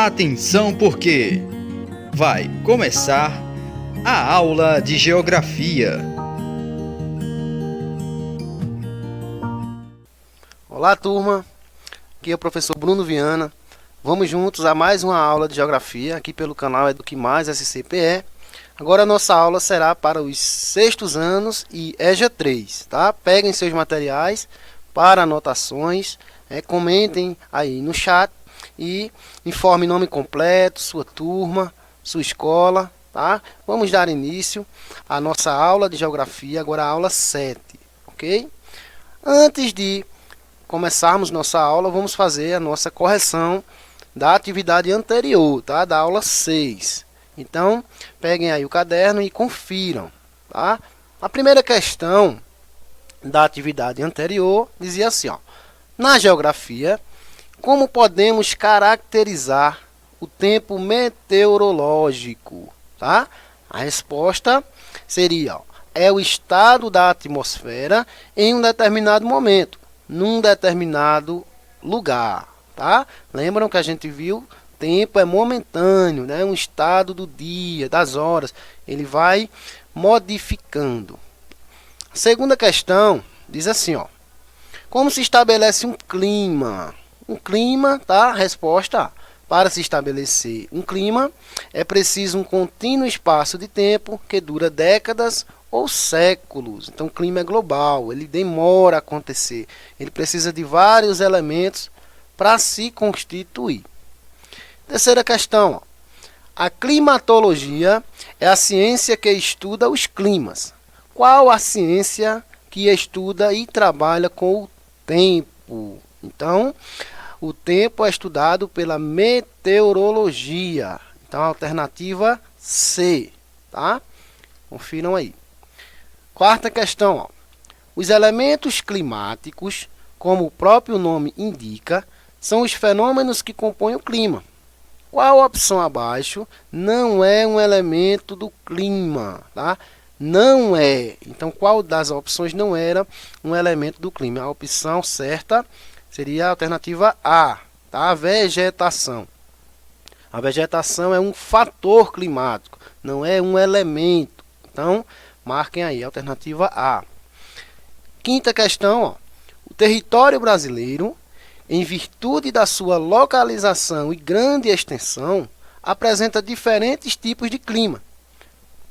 Atenção porque vai começar a aula de Geografia. Olá, turma. Aqui é o professor Bruno Viana. Vamos juntos a mais uma aula de Geografia aqui pelo canal Eduque Mais SCPE. Agora a nossa aula será para os sextos anos e EJA 3, tá? Peguem seus materiais para anotações, comentem aí no chat e informe nome completo, sua turma, sua escola, tá? Vamos dar início à nossa aula de Geografia, agora a aula 7, ok? Antes de começarmos nossa aula, vamos fazer a nossa correção da atividade anterior, tá? Da aula 6. Então, peguem aí o caderno e confiram, tá? A primeira questão da atividade anterior dizia assim, ó: na geografia, como podemos caracterizar o tempo meteorológico, tá? A resposta seria, ó, é o estado da atmosfera em um determinado momento, num determinado lugar, tá? Lembram que a gente viu? Tempo é momentâneo, né? Um estado do dia, das horas. Ele vai modificando. A segunda questão diz assim, ó: como se estabelece um clima? Um clima, tá? Resposta A. Para se estabelecer um clima, é preciso um contínuo espaço de tempo que dura décadas ou séculos. Então, o clima é global, ele demora a acontecer. Ele precisa de vários elementos para se constituir. Terceira questão, ó: a climatologia é a ciência que estuda os climas. Qual a ciência que estuda e trabalha com o tempo? Então, o tempo é estudado pela meteorologia. Então, a alternativa C, tá? Confiram aí. Quarta questão, ó: os elementos climáticos, como o próprio nome indica, são os fenômenos que compõem o clima. Qual a opção abaixo não é um elemento do clima, tá? Não é. Então, qual das opções não era um elemento do clima? A opção certa seria a alternativa A, tá? A vegetação. A vegetação é um fator climático, não é um elemento. Então, marquem aí a alternativa A. Quinta questão, ó: o território brasileiro, em virtude da sua localização e grande extensão, apresenta diferentes tipos de clima.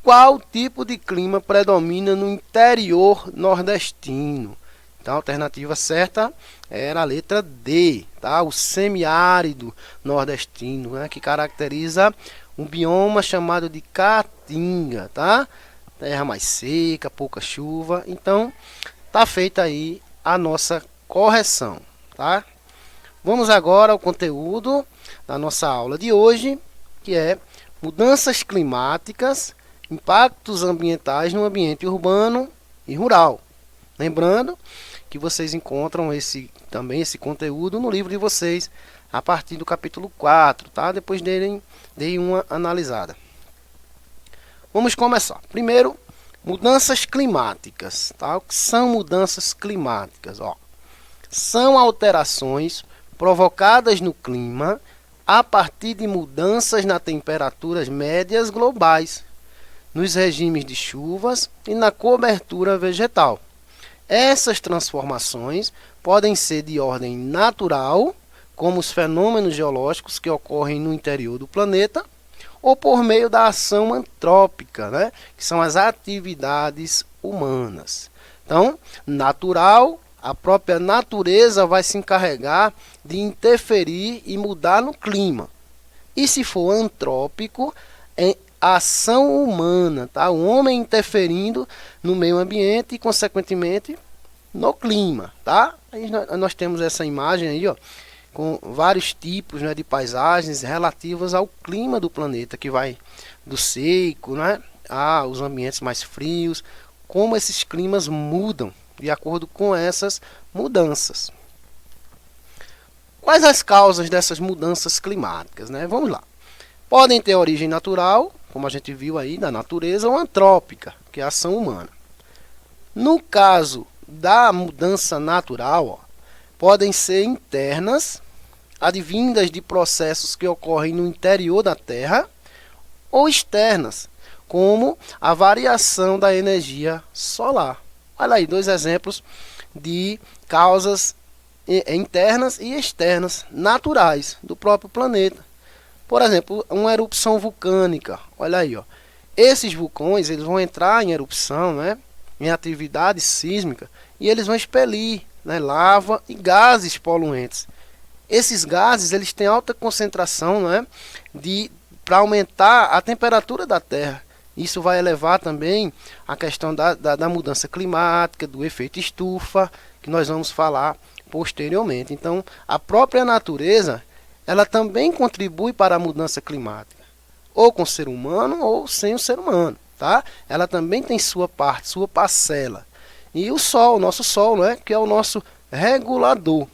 Qual tipo de clima predomina no interior nordestino? Então, a alternativa certa era a letra D, tá? O semiárido nordestino, né? Que caracteriza um bioma chamado de caatinga, tá? Terra mais seca, pouca chuva. Então, tá feita aí a nossa correção, tá? Vamos agora ao conteúdo da nossa aula de hoje, que é mudanças climáticas, impactos ambientais no ambiente urbano e rural. Lembrando que vocês encontram esse conteúdo no livro de vocês, a partir do capítulo 4, tá? Depois deem uma analisada. Vamos começar. Primeiro, mudanças climáticas, tá? O que são mudanças climáticas? Ó, são alterações provocadas no clima a partir de mudanças nas temperaturas médias globais, nos regimes de chuvas e na cobertura vegetal. Essas transformações podem ser de ordem natural, como os fenômenos geológicos que ocorrem no interior do planeta, ou por meio da ação antrópica, né? Que são as atividades humanas. Então, natural, a própria natureza vai se encarregar de interferir e mudar no clima. E se for antrópico, é ação humana, tá? O homem interferindo no meio ambiente e, consequentemente, no clima, tá? Aí nós temos essa imagem aí, ó, com vários tipos, né, de paisagens relativas ao clima do planeta, que vai do seco, né, aos ambientes mais frios, como esses climas mudam de acordo com essas mudanças. Quais as causas dessas mudanças climáticas, né? Vamos lá. Podem ter origem natural, como a gente viu aí, da natureza, ou antrópica, que é a ação humana. No caso da mudança natural, ó, podem ser internas, advindas de processos que ocorrem no interior da Terra, ou externas, como a variação da energia solar. Olha aí, dois exemplos de causas internas e externas naturais do próprio planeta. Por exemplo, uma erupção vulcânica. Olha aí, ó. Esses vulcões eles vão entrar em erupção, né, em atividade sísmica, e eles vão expelir, né, lava e gases poluentes. Esses gases eles têm alta concentração, né, para aumentar a temperatura da Terra. Isso vai elevar também a questão da mudança climática, do efeito estufa, que nós vamos falar posteriormente. Então, a própria natureza, ela também contribui para a mudança climática, ou com o ser humano ou sem o ser humano, tá? Ela também tem sua parte, sua parcela. E o Sol, nosso Sol, né, que é o nosso regulador.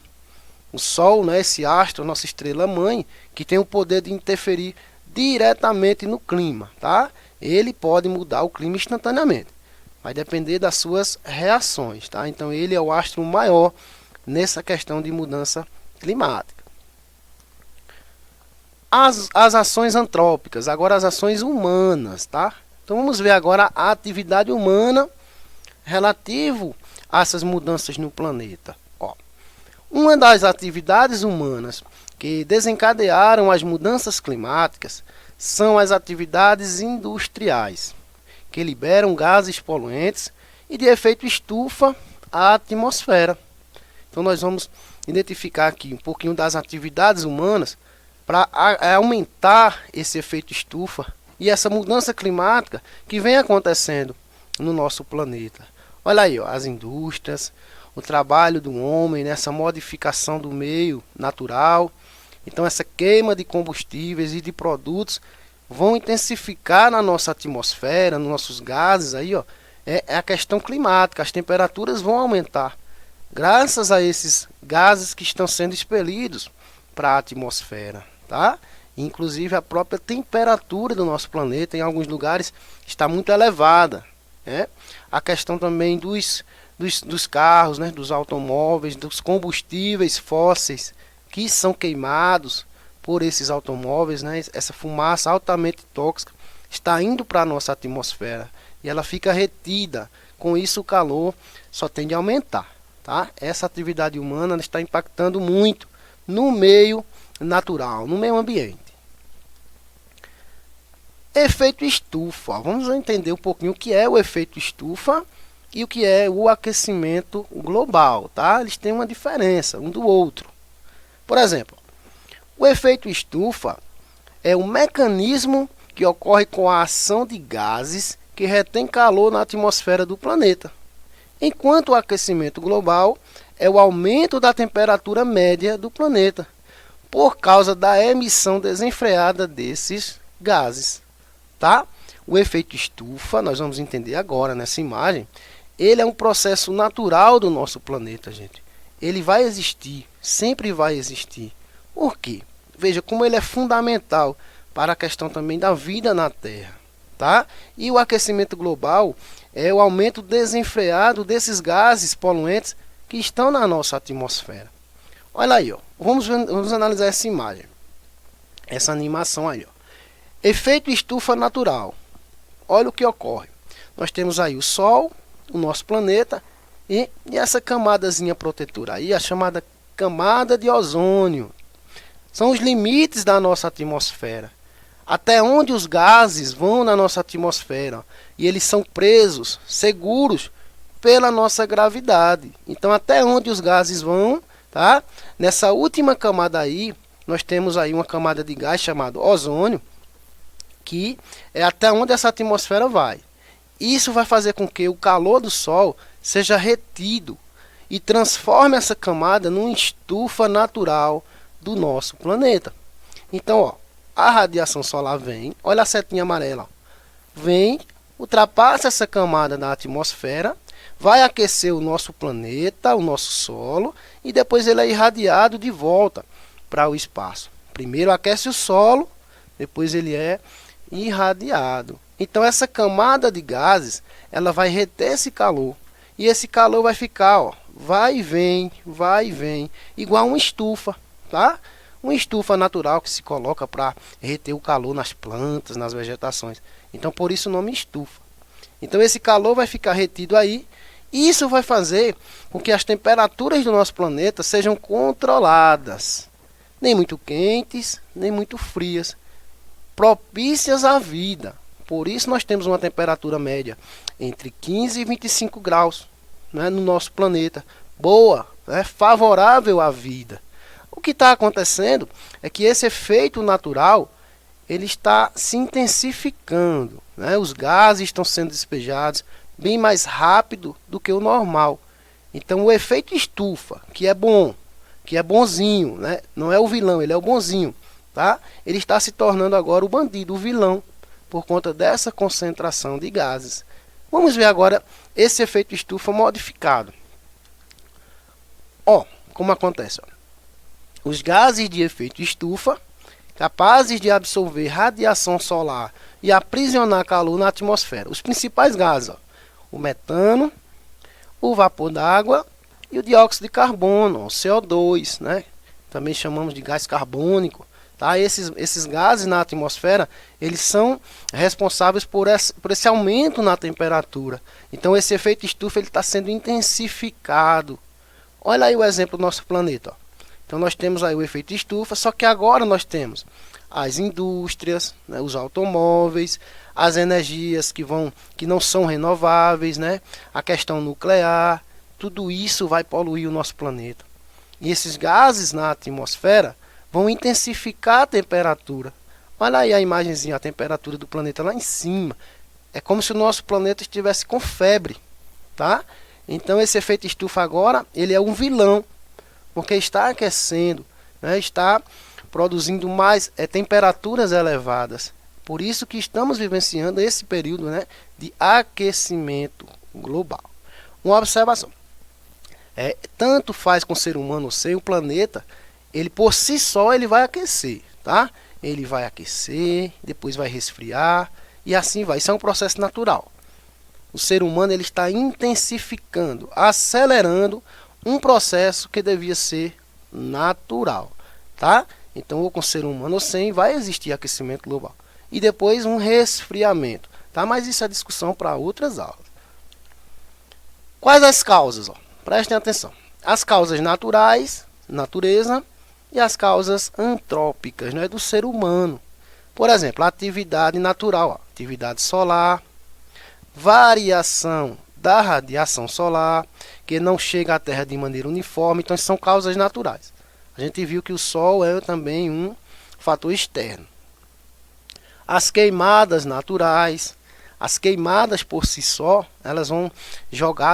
O Sol, né, esse astro, nossa estrela mãe, que tem o poder de interferir diretamente no clima, tá? Ele pode mudar o clima instantaneamente. Vai depender das suas reações, tá? Então ele é o astro maior nessa questão de mudança climática. As ações antrópicas, agora as ações humanas, tá? Então vamos ver agora a atividade humana relativo a essas mudanças no planeta. Ó, uma das atividades humanas que desencadearam as mudanças climáticas são as atividades industriais, que liberam gases poluentes e de efeito estufa à atmosfera. Então nós vamos identificar aqui um pouquinho das atividades humanas para aumentar esse efeito estufa e essa mudança climática que vem acontecendo no nosso planeta. Olha aí, ó, as indústrias, o trabalho do homem nessa modificação do meio natural. Então essa queima de combustíveis e de produtos vão intensificar na nossa atmosfera, nos nossos gases aí, ó, é a questão climática, as temperaturas vão aumentar graças a esses gases que estão sendo expelidos para a atmosfera, tá? Inclusive a própria temperatura do nosso planeta em alguns lugares está muito elevada, né? A questão também dos carros, né, dos automóveis, dos combustíveis fósseis que são queimados por esses automóveis, né? Essa fumaça altamente tóxica está indo para a nossa atmosfera e ela fica retida. Com isso o calor só tende a aumentar, tá? Essa atividade humana está impactando muito no meio natural, no meio ambiente. Efeito estufa. Vamos entender um pouquinho o que é o efeito estufa e o que é o aquecimento global, tá? Eles têm uma diferença um do outro. Por exemplo, o efeito estufa é um mecanismo que ocorre com a ação de gases que retém calor na atmosfera do planeta, enquanto o aquecimento global é o aumento da temperatura média do planeta por causa da emissão desenfreada desses gases, tá? O efeito estufa, nós vamos entender agora nessa imagem, ele é um processo natural do nosso planeta, gente. Ele vai existir, sempre vai existir. Por quê? Veja como ele é fundamental para a questão também da vida na Terra, tá? E o aquecimento global é o aumento desenfreado desses gases poluentes que estão na nossa atmosfera. Olha aí, ó. Vamos analisar essa imagem, essa animação aí, ó. Efeito estufa natural. Olha o que ocorre. Nós temos aí o Sol, o nosso planeta, e essa camadazinha protetora aí, a chamada camada de ozônio. São os limites da nossa atmosfera. Até onde os gases vão na nossa atmosfera. E eles são presos, seguros, pela nossa gravidade. Então, até onde os gases vão, tá? Nessa última camada aí, nós temos aí uma camada de gás chamado ozônio, que é até onde essa atmosfera vai. Isso vai fazer com que o calor do Sol seja retido e transforme essa camada numa estufa natural do nosso planeta. Então, ó, a radiação solar vem, olha a setinha amarela, ó, vem, ultrapassa essa camada da atmosfera, vai aquecer o nosso planeta, o nosso solo, e depois ele é irradiado de volta para o espaço. Primeiro aquece o solo, depois ele é irradiado. Então essa camada de gases, ela vai reter esse calor, e esse calor vai ficar, ó, vai e vem, igual uma estufa, tá? uma estufa natural que se coloca para reter o calor nas plantas, nas vegetações. Então, por isso o nome estufa. Então, esse calor vai ficar retido aí, e isso vai fazer com que as temperaturas do nosso planeta sejam controladas. Nem muito quentes, nem muito frias, propícias à vida. Por isso nós temos uma temperatura média entre 15 e 25 graus, né, no nosso planeta. Boa, favorável à vida. O que está acontecendo é que esse efeito natural ele está se intensificando, né? Os gases estão sendo despejados bem mais rápido do que o normal. Então o efeito estufa, que é bom, que é bonzinho, né? Não é o vilão, ele é o bonzinho, tá? Ele está se tornando agora o bandido, o vilão, por conta dessa concentração de gases. Vamos ver agora esse efeito estufa modificado. Ó, como acontece? Ó. Os gases de efeito estufa, capazes de absorver radiação solar e aprisionar calor na atmosfera. Os principais gases, ó, o metano, o vapor d'água e o dióxido de carbono, o CO2, né? Também chamamos de gás carbônico. Tá? Esses gases na atmosfera, eles são responsáveis por esse aumento na temperatura. Então esse efeito estufa está sendo intensificado. Olha aí o exemplo do nosso planeta. Ó. Então nós temos aí o efeito estufa, só que agora nós temos as indústrias, né, os automóveis, as energias que não são renováveis, né, a questão nuclear, tudo isso vai poluir o nosso planeta. E esses gases na atmosfera vão intensificar a temperatura. Olha aí a imagenzinha, a temperatura do planeta lá em cima. É como se o nosso planeta estivesse com febre, tá? Então esse efeito estufa agora, ele é um vilão, porque está aquecendo, né? Está produzindo mais temperaturas elevadas. Por isso que estamos vivenciando esse período, né, de aquecimento global. Uma observação. Tanto faz com o ser humano ou sem o planeta, ele por si só ele vai aquecer, tá? Ele vai aquecer, depois vai resfriar e assim vai. Isso é um processo natural. O ser humano ele está intensificando, acelerando um processo que devia ser natural, tá? Então, ou com o ser humano ou sem, vai existir aquecimento global. E depois um resfriamento, tá? Mas isso é discussão para outras aulas. Quais as causas? Ó? Prestem atenção. As causas naturais, natureza, e as causas antrópicas, né, do ser humano. Por exemplo, a atividade natural, ó, atividade solar, variação da radiação solar, que não chega à Terra de maneira uniforme, então são causas naturais. A gente viu que o Sol é também um fator externo. As queimadas naturais, as queimadas por si só, elas vão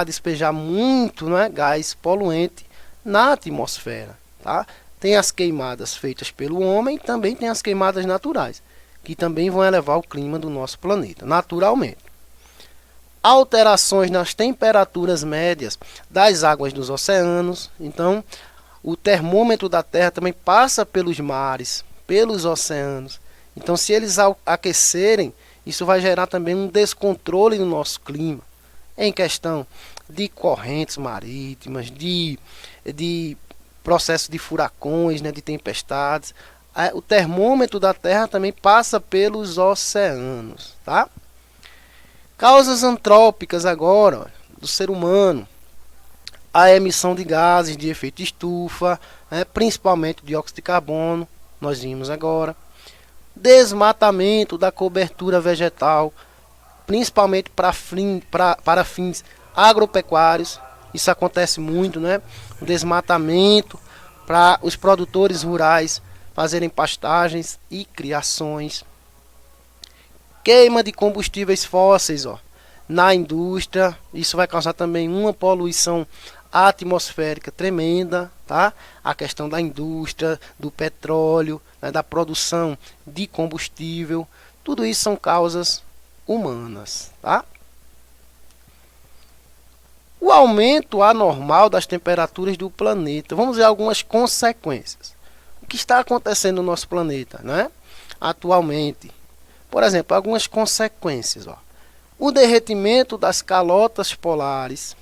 despejar muito, né, gás poluente na atmosfera, tá? Tem as queimadas feitas pelo homem, também tem as queimadas naturais, que também vão elevar o clima do nosso planeta, naturalmente. Alterações nas temperaturas médias das águas dos oceanos. Então, o termômetro da Terra também passa pelos mares, pelos oceanos. Então, se eles aquecerem, isso vai gerar também um descontrole no nosso clima, em questão de correntes marítimas, de processo de furacões, né, de tempestades. O termômetro da Terra também passa pelos oceanos, tá? Causas antrópicas agora, ó, do ser humano. A emissão de gases de efeito estufa, né, principalmente dióxido de carbono, nós vimos agora. Desmatamento da cobertura vegetal, principalmente para fins agropecuários. Isso acontece muito, né? O desmatamento para os produtores rurais fazerem pastagens e criações. Queima de combustíveis fósseis, ó, na indústria. Isso vai causar também uma poluição atmosférica tremenda, tá? A questão da indústria, do petróleo, né, da produção de combustível. Tudo isso são causas humanas, tá? O aumento anormal das temperaturas do planeta. Vamos ver algumas consequências. O que está acontecendo no nosso planeta, né? Atualmente. Por exemplo, algumas consequências. Ó. O derretimento das calotas polares.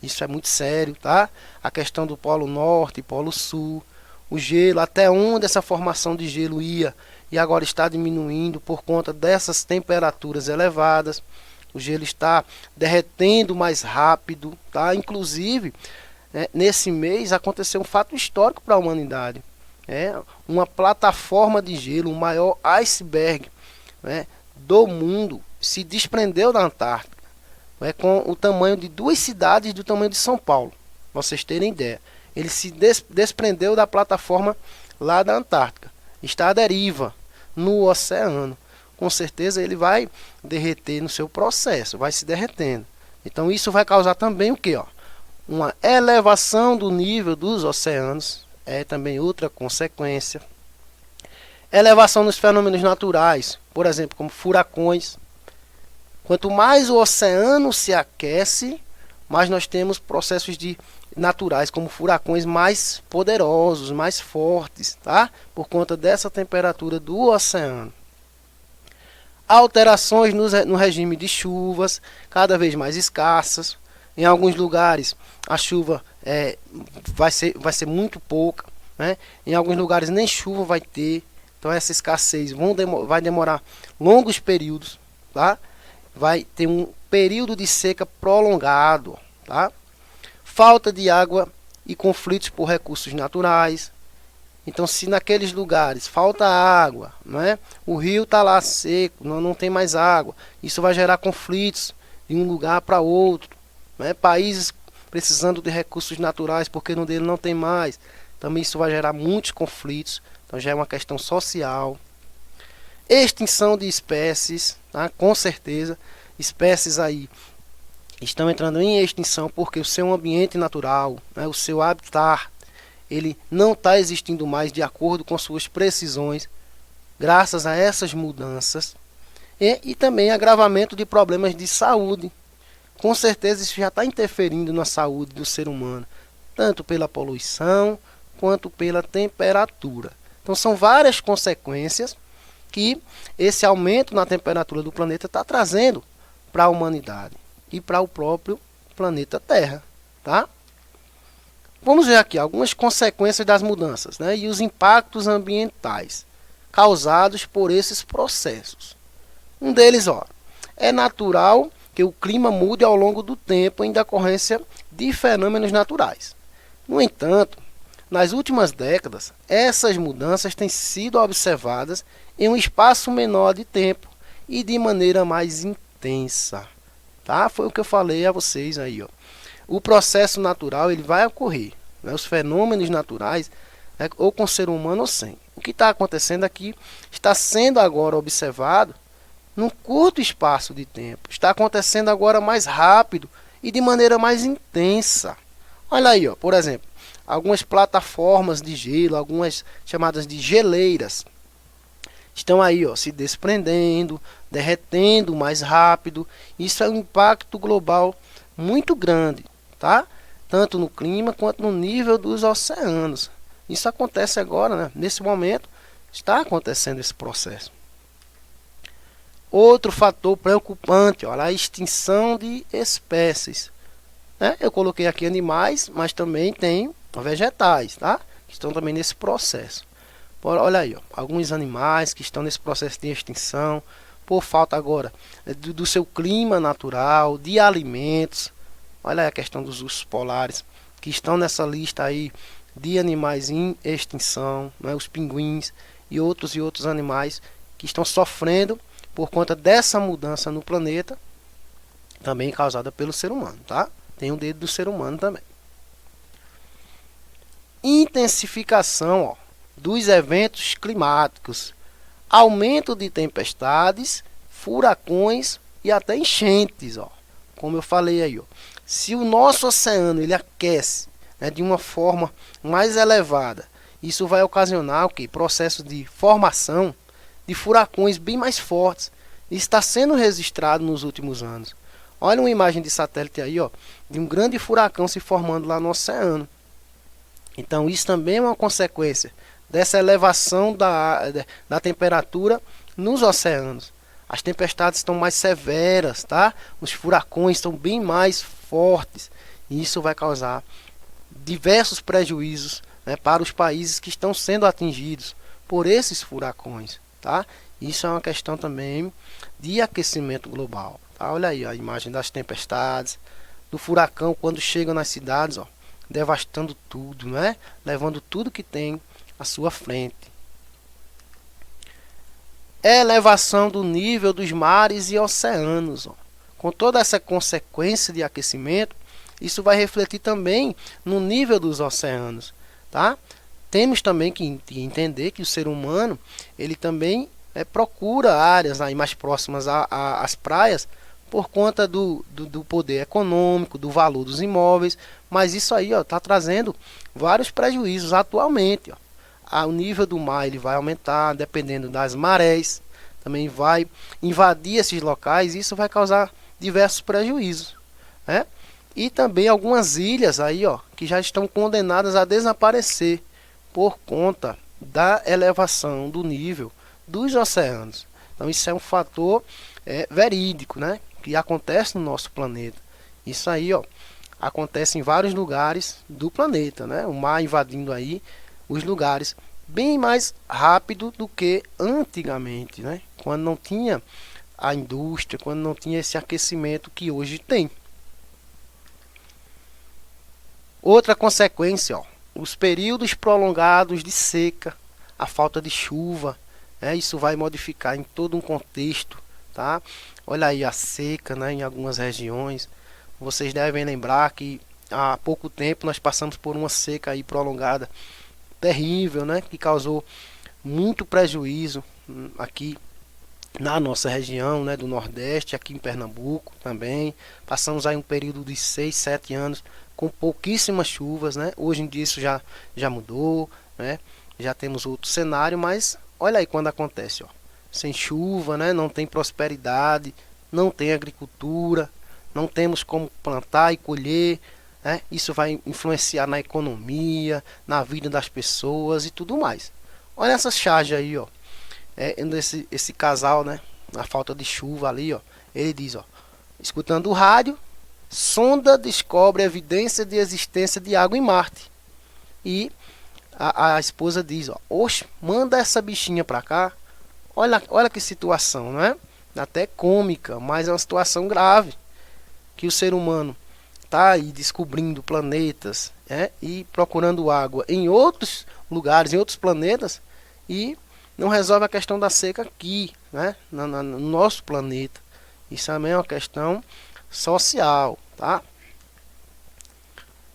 Isso é muito sério, tá? A questão do Polo Norte e Polo Sul. o gelo, até onde essa formação de gelo ia e agora está diminuindo por conta dessas temperaturas elevadas. O gelo está derretendo mais rápido, tá? Inclusive, nesse mês aconteceu um fato histórico para a humanidade. Uma plataforma de gelo, o maior iceberg, do mundo, se desprendeu da Antártica, com o tamanho de 2 cidades do tamanho de São Paulo, para vocês terem ideia. Ele se desprendeu da plataforma lá da Antártica, está à deriva no oceano. Com certeza ele vai derreter no seu processo, vai se derretendo. Então isso vai causar também o que? Uma elevação do nível dos oceanos, é também outra consequência. Elevação nos fenômenos naturais, por exemplo, como furacões. Quanto mais o oceano se aquece, mais nós temos processos naturais, como furacões mais poderosos, mais fortes, tá? Por conta dessa temperatura do oceano. Alterações no regime de chuvas, cada vez mais escassas. Em alguns lugares a chuva vai ser muito pouca, Em alguns lugares nem chuva vai ter. Então essa escassez vai demorar longos períodos, tá? Vai ter um período de seca prolongado, tá? Falta de água e conflitos por recursos naturais. Então, se naqueles lugares falta água, o rio está lá seco, não tem mais água, isso vai gerar conflitos de um lugar para outro. Países precisando de recursos naturais porque no dele não tem mais, também isso vai gerar muitos conflitos. Então já é uma questão social. Extinção de espécies, tá? Com certeza, espécies aí estão entrando em extinção porque o seu ambiente natural, o seu habitat, ele não está existindo mais de acordo com suas precisões, graças a essas mudanças. E também agravamento de problemas de saúde. Com certeza isso já está interferindo na saúde do ser humano, tanto pela poluição quanto pela temperatura. Então são várias consequências que esse aumento na temperatura do planeta está trazendo para a humanidade e para o próprio planeta Terra, tá? Vamos ver aqui algumas consequências das mudanças, e os impactos ambientais causados por esses processos. Um deles, é natural que o clima mude ao longo do tempo em decorrência de fenômenos naturais. No entanto, nas últimas décadas, essas mudanças têm sido observadas em um espaço menor de tempo e de maneira mais intensa. Tá? Foi o que eu falei a vocês aí. O processo natural ele vai ocorrer, os fenômenos naturais, ou com o ser humano ou sem. O que está acontecendo aqui está sendo agora observado num curto espaço de tempo. Está acontecendo agora mais rápido e de maneira mais intensa. Olha aí, por exemplo, algumas plataformas de gelo, algumas chamadas de geleiras, estão aí se desprendendo, derretendo mais rápido. Isso é um impacto global muito grande, tá? Tanto no clima quanto no nível dos oceanos. Isso acontece agora, nesse momento, está acontecendo esse processo. Outro fator preocupante, a extinção de espécies. Eu coloquei aqui animais, mas também tem vegetais, tá? Que estão também nesse processo. Olha aí, alguns animais que estão nesse processo de extinção, por falta agora do seu clima natural, de alimentos. Olha aí a questão dos ursos polares, que estão nessa lista aí de animais em extinção, os pinguins e outros animais que estão sofrendo por conta dessa mudança no planeta, também causada pelo ser humano, tá? Tem um dedo do ser humano também. Intensificação dos eventos climáticos, aumento de tempestades, furacões e até enchentes, como eu falei aí, se o nosso oceano ele aquece, de uma forma mais elevada, isso vai ocasionar o quê? Processo de formação de furacões bem mais fortes. Isso está sendo registrado nos últimos anos. Olha uma imagem de satélite aí, de um grande furacão se formando lá no oceano. Então isso também é uma consequência dessa elevação da temperatura nos oceanos. As tempestades estão mais severas, tá? Os furacões estão bem mais fortes. E isso vai causar diversos prejuízos né, para os países que estão sendo atingidos por esses furacões, tá? Isso é uma questão também de aquecimento global, tá? Olha aí a imagem das tempestades, do furacão quando chega nas cidades, ó, devastando tudo, né? Levando tudo que tem à sua frente. Elevação do nível dos mares e oceanos, ó. Com toda essa consequência de aquecimento, isso vai refletir também no nível dos oceanos, tá? Temos também que entender que o ser humano, ele também procura áreas aí mais próximas às praias por conta do poder econômico, do valor dos imóveis, mas isso aí está trazendo vários prejuízos atualmente. O nível do mar ele vai aumentar dependendo das marés, também vai invadir esses locais e isso vai causar diversos prejuízos, né? E também algumas ilhas aí, que já estão condenadas a desaparecer por conta da elevação do nível dos oceanos. Então isso é um fator verídico, né, que acontece no nosso planeta. Isso aí, acontece em vários lugares do planeta, né? O mar invadindo aí os lugares bem mais rápido do que antigamente, né? Quando não tinha a indústria, quando não tinha esse aquecimento que hoje tem. Outra consequência, os períodos prolongados de seca, a falta de chuva, isso vai modificar em todo um contexto, tá? Olha aí a seca, né, em algumas regiões. Vocês devem lembrar que há pouco tempo nós passamos por uma seca aí prolongada terrível, né, que causou muito prejuízo aqui na nossa região, né, do Nordeste, aqui em Pernambuco também. Passamos aí um período de 6, 7 anos com pouquíssimas chuvas, né? Hoje em dia isso já mudou, né? Já temos outro cenário, mas olha aí quando acontece, sem chuva, né? Não tem prosperidade, não tem agricultura, não temos como plantar e colher, né? Isso vai influenciar na economia, na vida das pessoas e tudo mais. Olha essa charge aí, esse casal, né? A falta de chuva ali, ele diz, escutando o rádio, sonda descobre evidência de existência de água em Marte. E a esposa diz, oxe, manda essa bichinha pra cá. Olha que situação, não é? Até cômica, mas é uma situação grave. Que o ser humano está aí descobrindo planetas, e procurando água em outros lugares, em outros planetas, e não resolve a questão da seca aqui, né? No nosso planeta. Isso também é uma questão social, tá?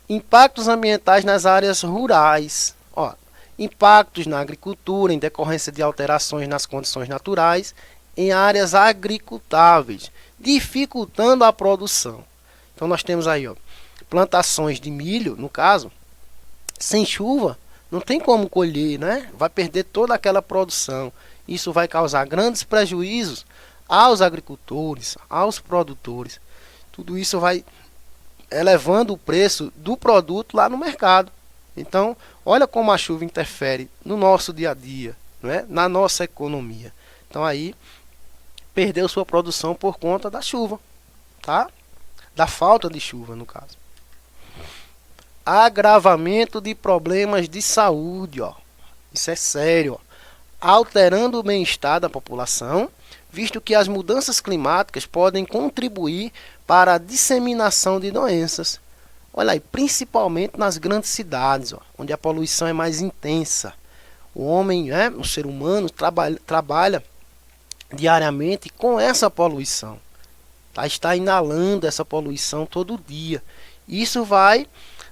Impactos ambientais nas áreas rurais, impactos na agricultura em decorrência de alterações nas condições naturais em áreas agricultáveis, dificultando a produção. Então nós temos aí, plantações de milho, no caso, sem chuva, não tem como colher, né? Vai perder toda aquela produção. Isso vai causar grandes prejuízos aos agricultores, aos produtores. Tudo isso vai elevando o preço do produto lá no mercado. Então, olha como a chuva interfere no nosso dia a dia, não é? Na nossa economia. Então aí perdeu sua produção por conta da chuva, tá? Da falta de chuva, no caso. Agravamento de problemas de saúde, isso é sério, alterando o bem-estar da população, visto que as mudanças climáticas podem contribuir para a disseminação de doenças. Olha aí, principalmente nas grandes cidades, onde a poluição é mais intensa. O homem, o ser humano, trabalha diariamente com essa poluição. Está inalando essa poluição todo dia. Isso vai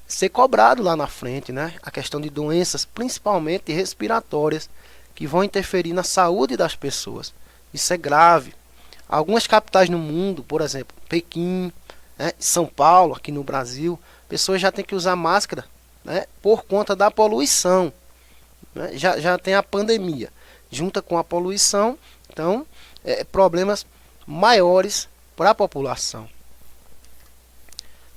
ser cobrado lá na frente, né? A questão de doenças, principalmente respiratórias, que vão interferir na saúde das pessoas. Isso é grave. Algumas capitais no mundo, por exemplo, Pequim, São Paulo, aqui no Brasil, pessoas já têm que usar máscara, né, por conta da poluição. Né? Já tem a pandemia, junta com a poluição, então, problemas maiores para a população.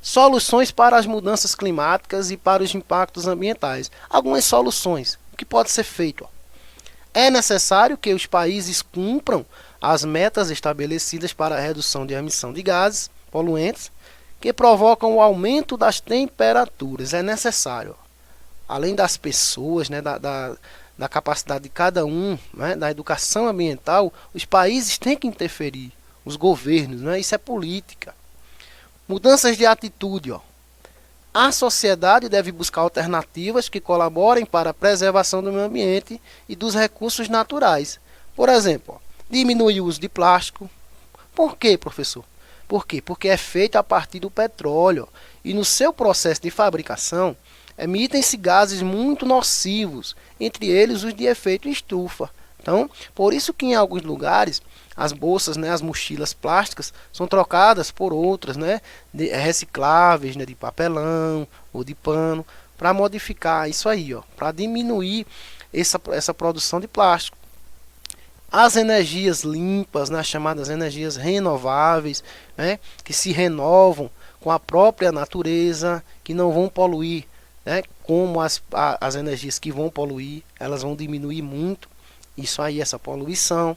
Soluções para as mudanças climáticas e para os impactos ambientais. Algumas soluções. O que pode ser feito? É necessário que os países cumpram as metas estabelecidas para a redução de emissão de gases poluentes que provocam o aumento das temperaturas. É necessário. além das pessoas, né, da capacidade de cada um, né, da educação ambiental, os países têm que interferir, os governos, né, isso é política. Mudanças de atitude, ó. A sociedade deve buscar alternativas que colaborem para a preservação do meio ambiente e dos recursos naturais. Por exemplo, ó, diminuir o uso de plástico. Por quê, professor? Por quê? Porque é feito a partir do petróleo e no seu processo de fabricação emitem-se gases muito nocivos, entre eles os de efeito estufa. Então, por isso que em alguns lugares as bolsas, né, as mochilas plásticas são trocadas por outras, né, recicláveis, né, de papelão ou de pano, para modificar isso aí, ó, para diminuir essa produção de plástico. As energias limpas, né, chamadas energias renováveis, né, que se renovam com a própria natureza, que não vão poluir, né, como as energias que vão poluir, elas vão diminuir muito, isso aí, essa poluição.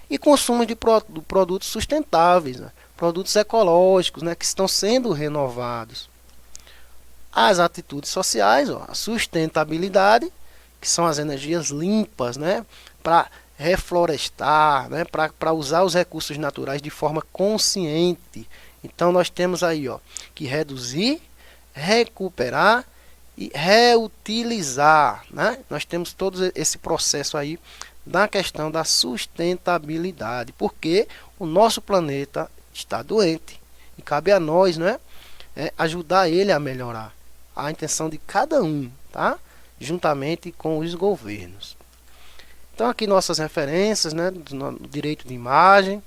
E consumo de produtos sustentáveis, né, produtos ecológicos, né, que estão sendo renovados. As atitudes sociais, ó, a sustentabilidade, que são as energias limpas, né, para reflorestar, né, para usar os recursos naturais de forma consciente. Então nós temos aí, ó, que reduzir, recuperar e reutilizar, né? Nós temos todo esse processo aí da questão da sustentabilidade, porque o nosso planeta está doente e cabe a nós, né, ajudar ele a melhorar. A intenção de cada um, tá? Juntamente com os governos. Então aqui nossas referências, né, do direito de imagem.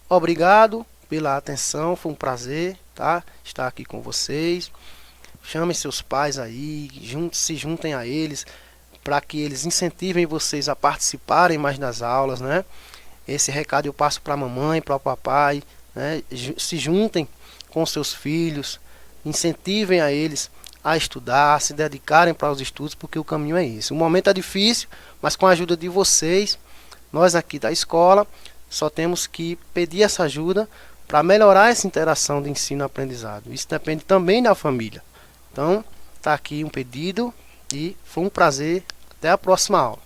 Obrigado pela atenção, foi um prazer, tá, estar aqui com vocês. Chamem seus pais aí, se juntem a eles, para que eles incentivem vocês a participarem mais das aulas, né? Esse recado eu passo para a mamãe, para o papai, né? Se juntem com seus filhos, incentivem a eles a estudar, se dedicarem para os estudos, porque o caminho é esse. O momento é difícil, mas com a ajuda de vocês, nós aqui da escola, só temos que pedir essa ajuda para melhorar essa interação de ensino-aprendizado. Isso depende também da família. Então, está aqui um pedido e foi um prazer. Até a próxima aula.